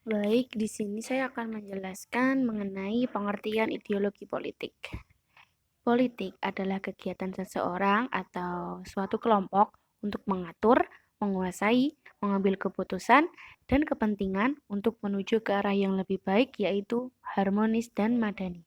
Baik, di sini saya akan menjelaskan mengenai pengertian ideologi politik. Politik adalah kegiatan seseorang atau suatu kelompok untuk mengatur, menguasai, mengambil keputusan, dan kepentingan untuk menuju ke arah yang lebih baik, yaitu harmonis dan madani.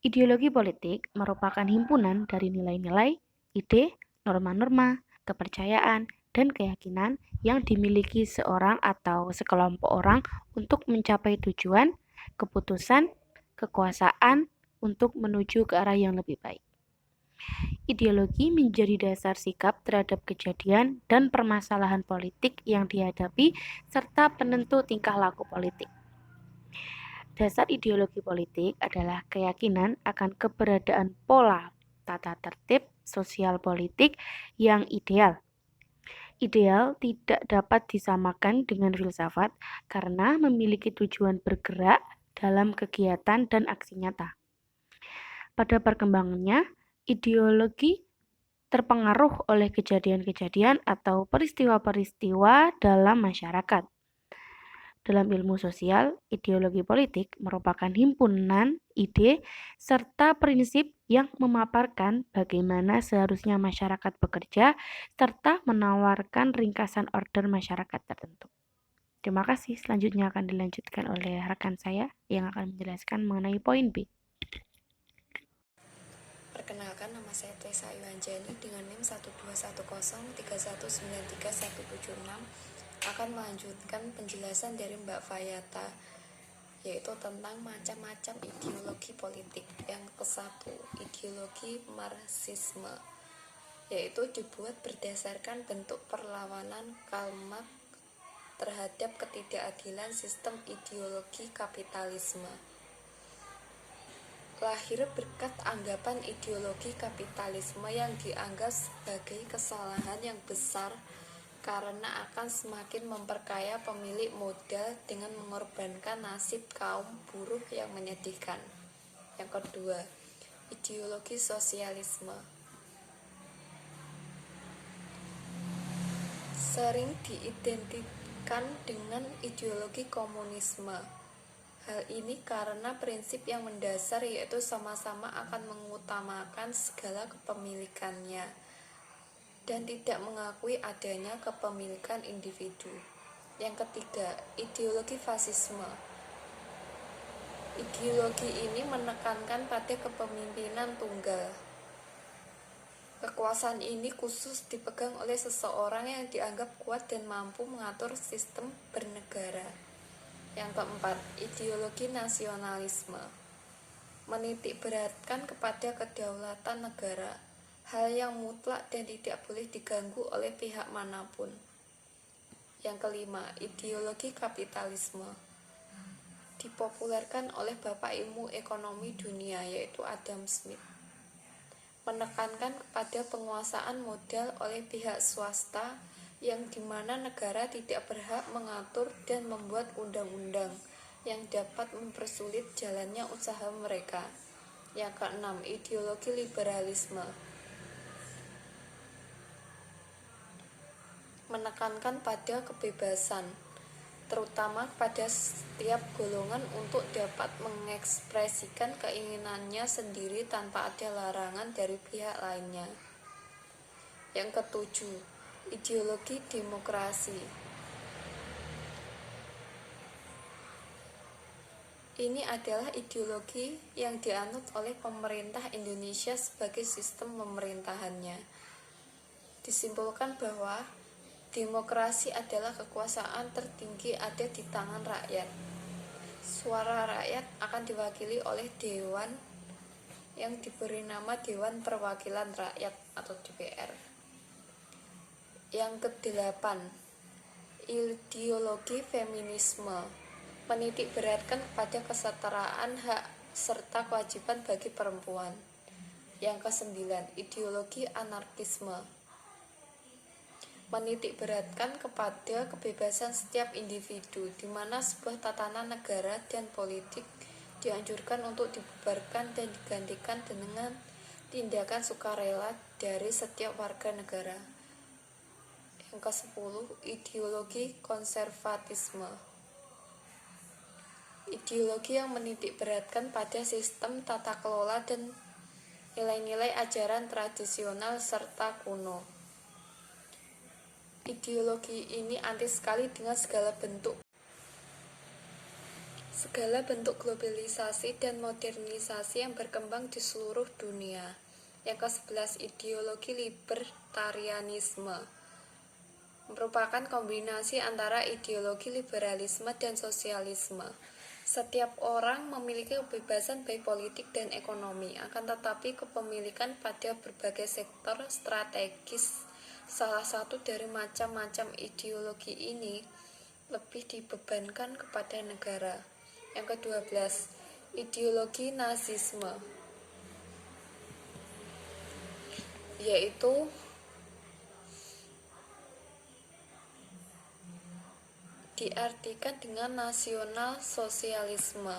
Ideologi politik merupakan himpunan dari nilai-nilai, ide, norma-norma, kepercayaan, dan keyakinan yang dimiliki seorang atau sekelompok orang untuk mencapai tujuan, keputusan, kekuasaan untuk menuju ke arah yang lebih baik. Ideologi menjadi dasar sikap terhadap kejadian dan permasalahan politik yang dihadapi serta penentu tingkah laku politik. Dasar ideologi politik adalah keyakinan akan keberadaan pola tata tertib sosial politik yang ideal. Ideal tidak dapat disamakan dengan filsafat karena memiliki tujuan bergerak dalam kegiatan dan aksi nyata. Pada perkembangannya, ideologi terpengaruh oleh kejadian-kejadian atau peristiwa-peristiwa dalam masyarakat. Dalam ilmu sosial, ideologi politik merupakan himpunan ide serta prinsip yang memaparkan bagaimana seharusnya masyarakat bekerja serta menawarkan ringkasan order masyarakat tertentu. Terima kasih. Selanjutnya akan dilanjutkan oleh rekan saya yang akan menjelaskan mengenai poin B. Perkenalkan, nama saya Tessa Iwanjani dengan NIM 12103193176 akan melanjutkan penjelasan dari Mbak Fayata, yaitu tentang macam-macam ideologi politik. Yang ke-1, ideologi Marxisme, yaitu dibuat berdasarkan bentuk perlawanan Karl Marx terhadap ketidakadilan sistem ideologi kapitalisme. Lahir berkat anggapan ideologi kapitalisme yang dianggap sebagai kesalahan yang besar karena akan semakin memperkaya pemilik modal dengan mengorbankan nasib kaum buruh yang menyedihkan. Yang kedua, ideologi sosialisme. Sering diidentikan dengan ideologi komunisme. Hal ini karena prinsip yang mendasar yaitu sama-sama akan mengutamakan segala kepemilikannya dan tidak mengakui adanya kepemilikan individu. Yang ketiga, ideologi fasisme. Ideologi ini menekankan pada kepemimpinan tunggal. Kekuasaan ini khusus dipegang oleh seseorang yang dianggap kuat dan mampu mengatur sistem bernegara. Yang keempat, ideologi nasionalisme. Menitik beratkan kepada kedaulatan negara, hal yang mutlak dan tidak boleh diganggu oleh pihak manapun. Yang kelima, ideologi kapitalisme. Dipopulerkan oleh Bapak Ilmu Ekonomi Dunia, yaitu Adam Smith. Menekankan kepada penguasaan modal oleh pihak swasta yang dimana negara tidak berhak mengatur dan membuat undang-undang yang dapat mempersulit jalannya usaha mereka. Yang keenam, ideologi liberalisme. Menekankan pada kebebasan, terutama pada setiap golongan untuk dapat mengekspresikan keinginannya sendiri tanpa ada larangan dari pihak lainnya. Yang ketujuh, ideologi demokrasi. Ini adalah ideologi yang dianut oleh pemerintah Indonesia sebagai sistem pemerintahannya. Disimpulkan bahwa demokrasi adalah kekuasaan tertinggi ada di tangan rakyat. Suara rakyat akan diwakili oleh dewan yang diberi nama Dewan Perwakilan Rakyat atau DPR. Yang kedelapan, ideologi feminisme. Menitik beratkan kepada kesetaraan hak serta kewajiban bagi perempuan. Yang kesembilan, ideologi anarkisme. Menitik beratkan kepada kebebasan setiap individu, di mana sebuah tatanan negara dan politik dianjurkan untuk dibubarkan dan digantikan dengan tindakan sukarela dari setiap warga negara. Yang ke-10, ideologi konservatisme. Ideologi yang menitik beratkan pada sistem tata kelola dan nilai-nilai ajaran tradisional serta kuno. Ideologi ini anti sekali dengan segala bentuk globalisasi dan modernisasi yang berkembang di seluruh dunia. Yang ke-11, ideologi libertarianisme merupakan kombinasi antara ideologi liberalisme dan sosialisme. Setiap orang memiliki kebebasan baik politik dan ekonomi, akan tetapi kepemilikan pada berbagai sektor strategis salah satu dari macam-macam ideologi ini lebih dibebankan kepada negara. Yang ke-12, ideologi Nazisme, yaitu diartikan dengan nasional sosialisme.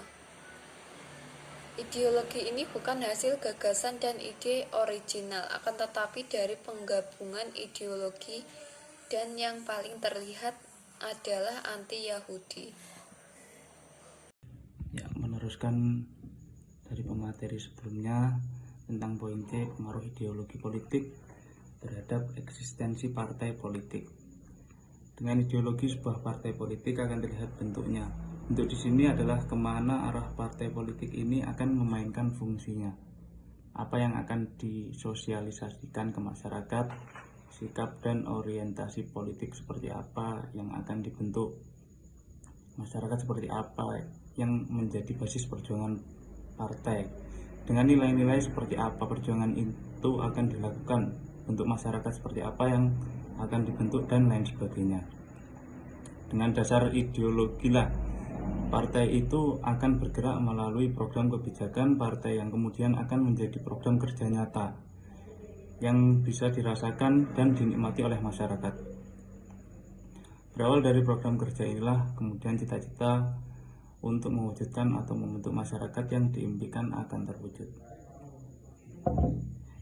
Ideologi ini bukan hasil gagasan dan ide original, akan tetapi dari penggabungan ideologi, dan yang paling terlihat adalah anti-Yahudi. Ya, meneruskan dari pemateri sebelumnya tentang poin C, pengaruh ideologi politik terhadap eksistensi partai politik. Dengan ideologi sebuah partai politik akan terlihat bentuknya. Bentuk di sini adalah kemana arah partai politik ini akan memainkan fungsinya. Apa yang akan disosialisasikan ke masyarakat, sikap dan orientasi politik seperti apa yang akan dibentuk, masyarakat seperti apa yang menjadi basis perjuangan partai. Dengan nilai-nilai seperti apa perjuangan itu akan dilakukan, untuk masyarakat seperti apa yang akan dibentuk dan lain sebagainya. Dengan dasar ideologi lah partai itu akan bergerak melalui program kebijakan partai yang kemudian akan menjadi program kerja nyata yang bisa dirasakan dan dinikmati oleh masyarakat. Berawal dari program kerja inilah kemudian cita-cita untuk mewujudkan atau membentuk masyarakat yang diimpikan akan terwujud.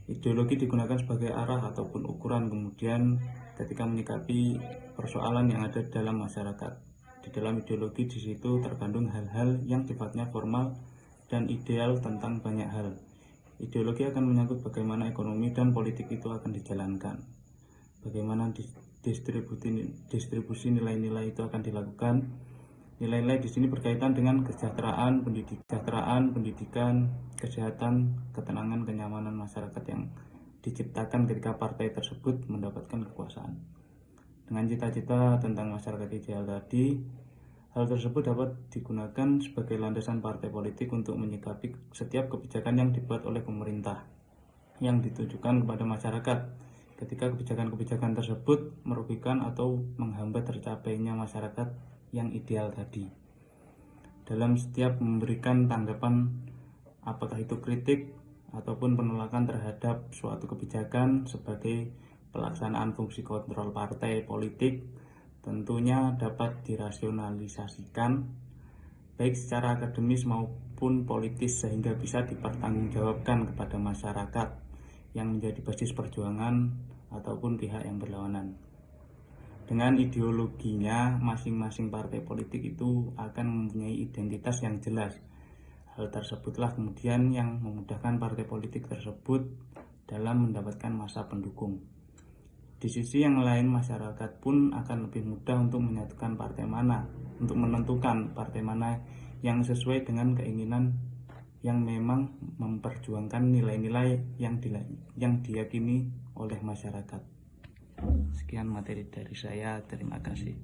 Ideologi digunakan sebagai arah ataupun ukuran kemudian ketika menyikapi persoalan yang ada dalam masyarakat. Di dalam ideologi di situ terkandung hal-hal yang sifatnya formal dan ideal tentang banyak hal. Ideologi akan menyangkut bagaimana ekonomi dan politik itu akan dijalankan, bagaimana distribusi nilai-nilai itu akan dilakukan. Nilai-nilai di sini berkaitan dengan kesejahteraan, pendidikan, kesehatan, ketenangan, kenyamanan masyarakat yang diciptakan ketika partai tersebut mendapatkan kekuasaan. Dengan cita-cita tentang masyarakat ideal tadi, hal tersebut dapat digunakan sebagai landasan partai politik untuk menyikapi setiap kebijakan yang dibuat oleh pemerintah yang ditujukan kepada masyarakat ketika kebijakan-kebijakan tersebut merugikan atau menghambat tercapainya masyarakat yang ideal tadi. Dalam setiap memberikan tanggapan, apakah itu kritik ataupun penolakan terhadap suatu kebijakan sebagai pelaksanaan fungsi kontrol partai politik, tentunya dapat dirasionalisasikan baik secara akademis maupun politis sehingga bisa dipertanggungjawabkan kepada masyarakat yang menjadi basis perjuangan ataupun pihak yang berlawanan. Dengan ideologinya, masing-masing partai politik itu akan mempunyai identitas yang jelas. Hal tersebutlah kemudian yang memudahkan partai politik tersebut dalam mendapatkan massa pendukung. Di sisi yang lain, masyarakat pun akan lebih mudah untuk menyatukan partai mana, untuk menentukan partai mana yang sesuai dengan keinginan yang memang memperjuangkan nilai-nilai yang diyakini oleh masyarakat. Sekian materi dari saya, terima kasih.